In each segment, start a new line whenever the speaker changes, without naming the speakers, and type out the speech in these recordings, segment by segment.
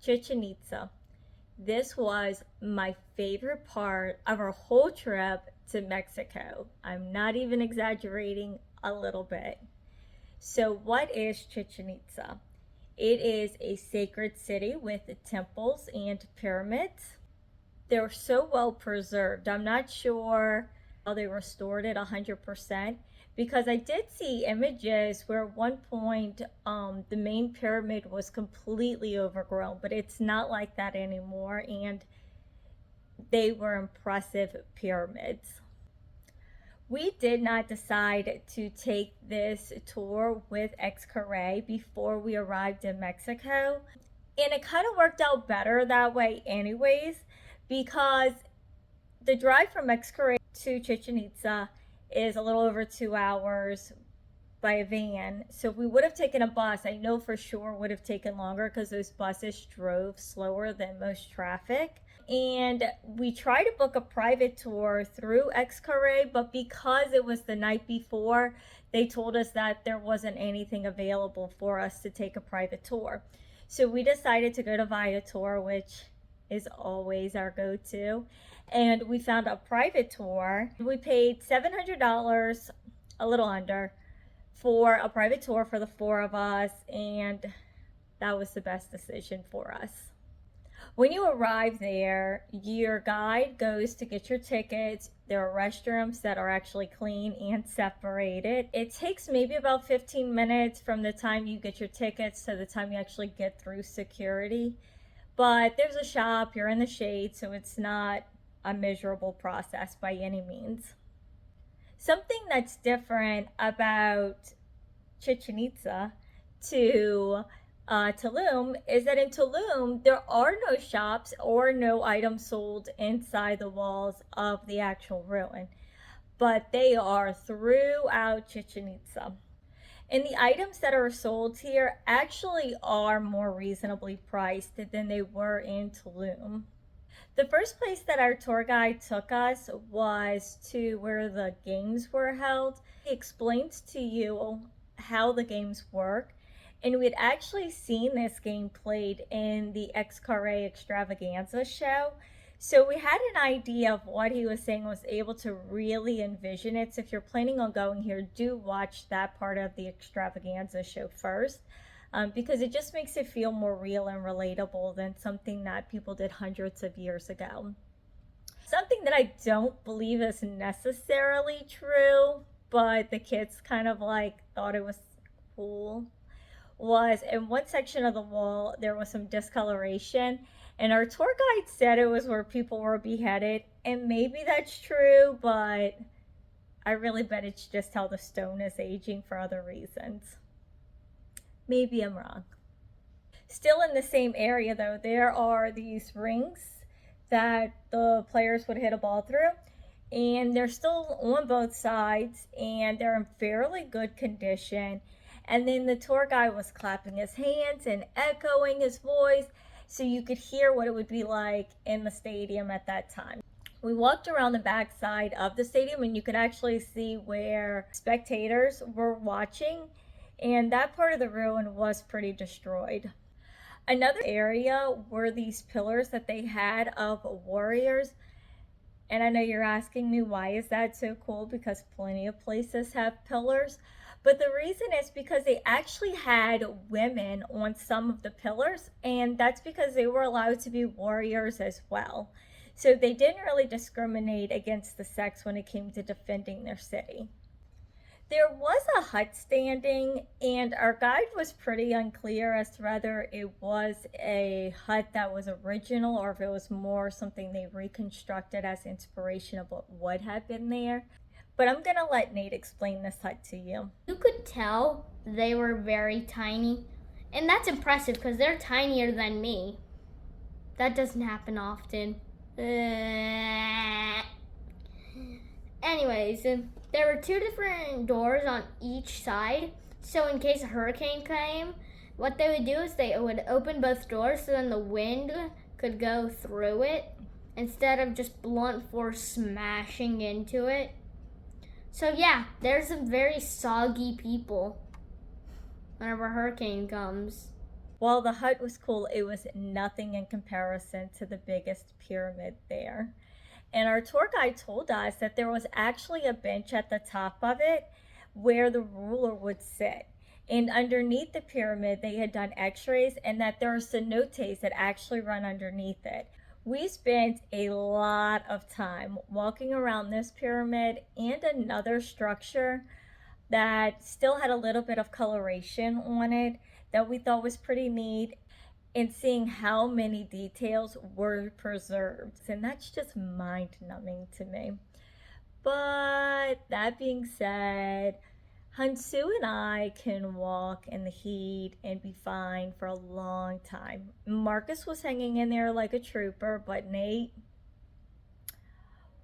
Chichen Itza. This was my favorite part of our whole trip to Mexico. I'm not even exaggerating a little bit. So, what is Chichen Itza? It is a sacred city with temples and pyramids. They're so well preserved. I'm not sure how they restored it 100% because I did see images where at one point the main pyramid was completely overgrown, but it's not like that anymore, and they were impressive pyramids. We did not decide to take this tour with Xcaret before we arrived in Mexico. And it kind of worked out better that way, anyways, because the drive from Xcaret to Chichen Itza is a little over 2 hours by a van. So if we would have taken a bus, I know for sure would have taken longer because those buses drove slower than most traffic. And we tried to book a private tour through Xcaret, but because it was the night before, they told us that there wasn't anything available for us to take a private tour. So we decided to go to Viator, which is always our go-to. And we found a private tour. We paid $700, a little under, for a private tour for the four of us, and that was the best decision for us. When you arrive there, your guide goes to get your tickets. There are restrooms that are actually clean and separated. It takes maybe about 15 minutes from the time you get your tickets to the time you actually get through security. But there's a shop, you're in the shade, so it's not a miserable process by any means. Something that's different about Chichen Itza to Tulum is that in Tulum there are no shops or no items sold inside the walls of the actual ruin, but they are throughout Chichen Itza. And the items that are sold here actually are more reasonably priced than they were in Tulum. The first place that our tour guide took us was to where the games were held. He explains to you how the games work, and we had actually seen this game played in the Xcaret Extravaganza show. So we had an idea of what he was saying, was able to really envision it. So if you're planning on going here, do watch that part of the Extravaganza show first. Because it just makes it feel more real and relatable than something that people did hundreds of years ago. Something that I don't believe is necessarily true, but the kids kind of like thought it was cool, was in one section of the wall there was some discoloration, and our tour guide said it was where people were beheaded, and maybe that's true, but I really bet it's just how the stone is aging for other reasons. Maybe I'm wrong. Still in the same area though, there are these rings that the players would hit a ball through, and they're still on both sides and they're in fairly good condition. And then the tour guide was clapping his hands and echoing his voice so you could hear what it would be like in the stadium at that time. We walked around the back side of the stadium and you could actually see where spectators were watching, and that part of the ruin was pretty destroyed. Another area were these pillars that they had of warriors. And I know you're asking me, why is that so cool? Because plenty of places have pillars. But the reason is because they actually had women on some of the pillars, and that's because they were allowed to be warriors as well. So they didn't really discriminate against the sex when it came to defending their city. There was a hut standing, and our guide was pretty unclear as to whether it was a hut that was original or if it was more something they reconstructed as inspiration of what would have been there. But I'm gonna let Nate explain this hut to you.
You could tell they were very tiny, and that's impressive because they're tinier than me. That doesn't happen often. Anyways, there were two different doors on each side, so in case a hurricane came, what they would do is they would open both doors so then the wind could go through it instead of just blunt force smashing into it. So yeah, there's some very soggy people whenever a hurricane comes.
While the hut was cool, it was nothing in comparison to the biggest pyramid there. And our tour guide told us that there was actually a bench at the top of it where the ruler would sit. And underneath the pyramid, they had done x rays, and that there are cenotes that actually run underneath it. We spent a lot of time walking around this pyramid and another structure that still had a little bit of coloration on it that we thought was pretty neat, and seeing how many details were preserved. And that's just mind numbing to me. But that being said, Hansu and I can walk in the heat and be fine for a long time. Marcus was hanging in there like a trooper, but Nate,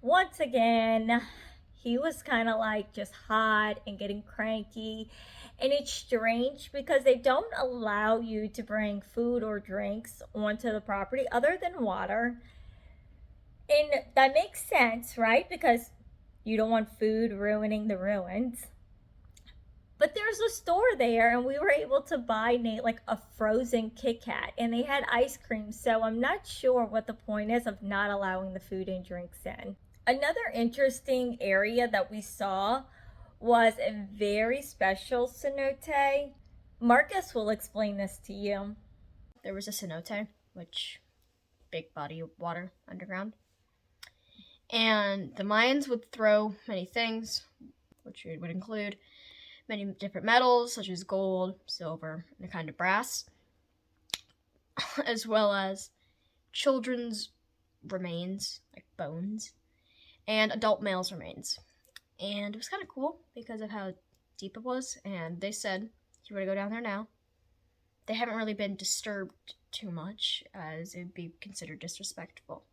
once again, he was kind of like just hot and getting cranky. And it's strange because they don't allow you to bring food or drinks onto the property other than water. And that makes sense, right? Because you don't want food ruining the ruins. But there's a store there, and we were able to buy Nate like a frozen Kit Kat, and they had ice cream. So I'm not sure what the point is of not allowing the food and drinks in. Another interesting area that we saw was a very special cenote. Marcus will explain this to you.
There was a cenote, which big body of water underground. And the Mayans would throw many things, which would include many different metals, such as gold, silver, and a kind of brass, as well as children's remains, like bones, and adult males' remains. And it was kind of cool because of how deep it was, and they said, if you were to go down there now, they haven't really been disturbed too much, as it would be considered disrespectful.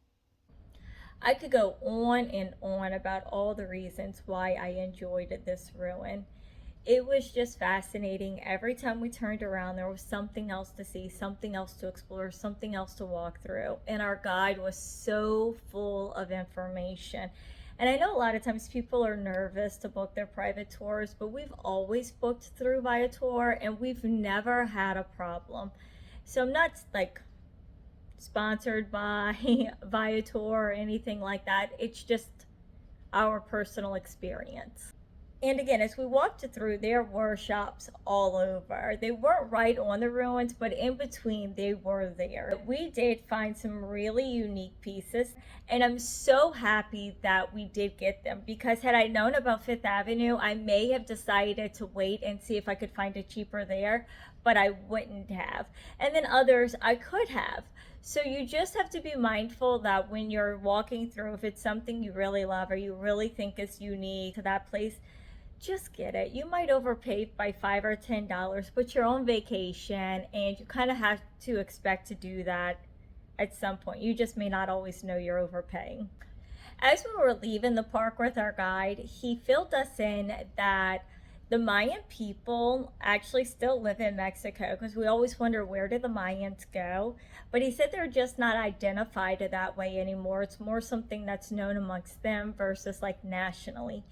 I could go on and on about all the reasons why I enjoyed this ruin. It was just fascinating. Every time we turned around, there was something else to see, something else to explore, something else to walk through. And our guide was so full of information. And I know a lot of times people are nervous to book their private tours, but we've always booked through Viator and we've never had a problem. So I'm not like sponsored by Viator or anything like that. It's just our personal experience. And again, as we walked through, there were shops all over. They weren't right on the ruins, but in between, they were there. We did find some really unique pieces, and I'm so happy that we did get them, because had I known about Fifth Avenue, I may have decided to wait and see if I could find it cheaper there, but I wouldn't have. And then others I could have. So you just have to be mindful that when you're walking through, if it's something you really love or you really think is unique to that place, just get it. You might overpay by $5 or $10, but you're on vacation and you kind of have to expect to do that at some point. You just may not always know you're overpaying. As we were leaving the park with our guide, he filled us in that the Mayan people actually still live in Mexico, because we always wonder, where did the Mayans go? But he said they're just not identified that way anymore. It's more something that's known amongst them versus like nationally.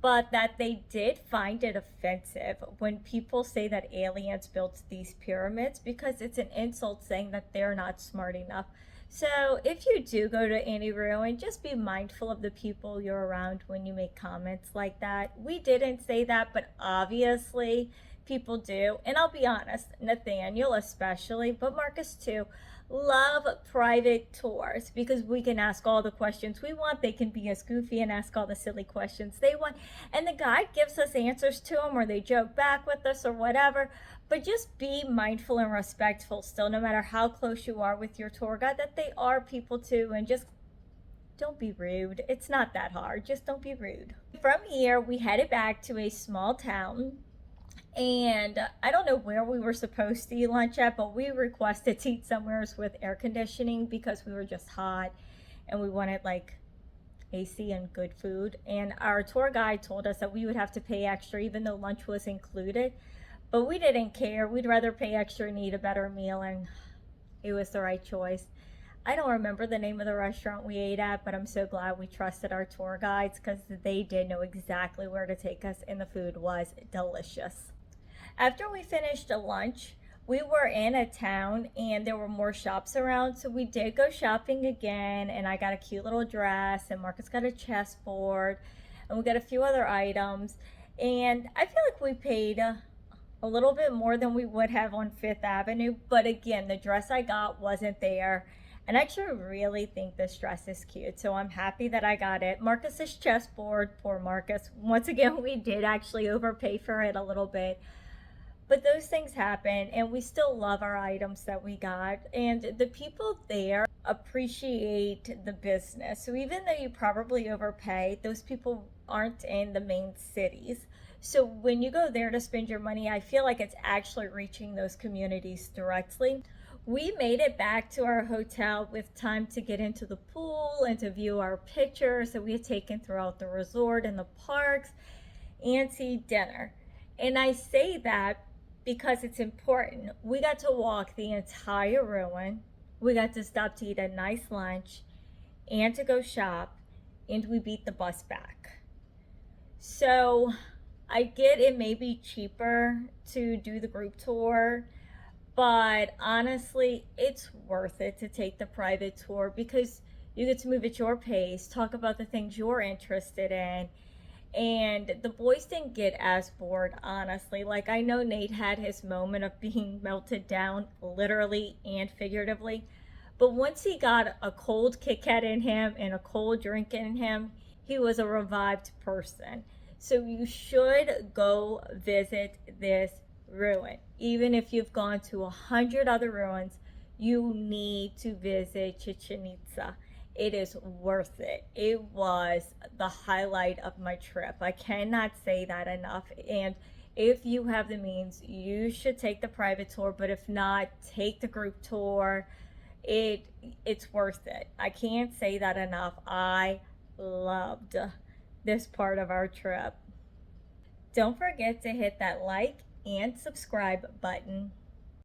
But that they did find it offensive when people say that aliens built these pyramids, because it's an insult saying that they're not smart enough. So if you do go to any ruin, just be mindful of the people you're around when you make comments like that. We didn't say that, but obviously people do. And I'll be honest, Nathaniel especially, but Marcus too, love private tours, because we can ask all the questions we want. They can be as goofy and ask all the silly questions they want, and the guide gives us answers to them, or they joke back with us or whatever. But just be mindful and respectful still, no matter how close you are with your tour guide, that they are people too, and just don't be rude. It's not that hard. Just don't be rude. From here, we headed back to a small town. And I don't know where we were supposed to eat lunch at, but we requested to eat somewhere with air conditioning because we were just hot and we wanted like AC and good food. And our tour guide told us that we would have to pay extra even though lunch was included. But we didn't care. We'd rather pay extra and eat a better meal, and it was the right choice. I don't remember the name of the restaurant we ate at, but I'm so glad we trusted our tour guides, because they did know exactly where to take us and the food was delicious. After we finished lunch, we were in a town and there were more shops around, so we did go shopping again, and I got a cute little dress, and Marcus got a chessboard, and we got a few other items. And I feel like we paid a little bit more than we would have on Fifth Avenue, but again, the dress I got wasn't there. And I actually really think this dress is cute, so I'm happy that I got it. Marcus's chessboard, poor Marcus. Once again, we did actually overpay for it a little bit. But those things happen, and we still love our items that we got. And the people there appreciate the business. So even though you probably overpay, those people aren't in the main cities. So when you go there to spend your money, I feel like it's actually reaching those communities directly. We made it back to our hotel with time to get into the pool and to view our pictures that we had taken throughout the resort and the parks, and to eat dinner. And I say that because it's important. We got to walk the entire ruin. We got to stop to eat a nice lunch and to go shop, and we beat the bus back. So I get it may be cheaper to do the group tour, but honestly, it's worth it to take the private tour because you get to move at your pace, talk about the things you're interested in, and the boys didn't get as bored, honestly. Like, I know Nate had his moment of being melted down, literally and figuratively, but once he got a cold Kit Kat in him and a cold drink in him, he was a revived person. So you should go visit this ruin. Even if you've gone to 100 other ruins, you need to visit Chichen Itza. It is worth it. It was the highlight of my trip. I cannot say that enough. And if you have the means, you should take the private tour, but if not, take the group tour. It's worth it. I can't say that enough. I loved this part of our trip. Don't forget to hit that like and subscribe button.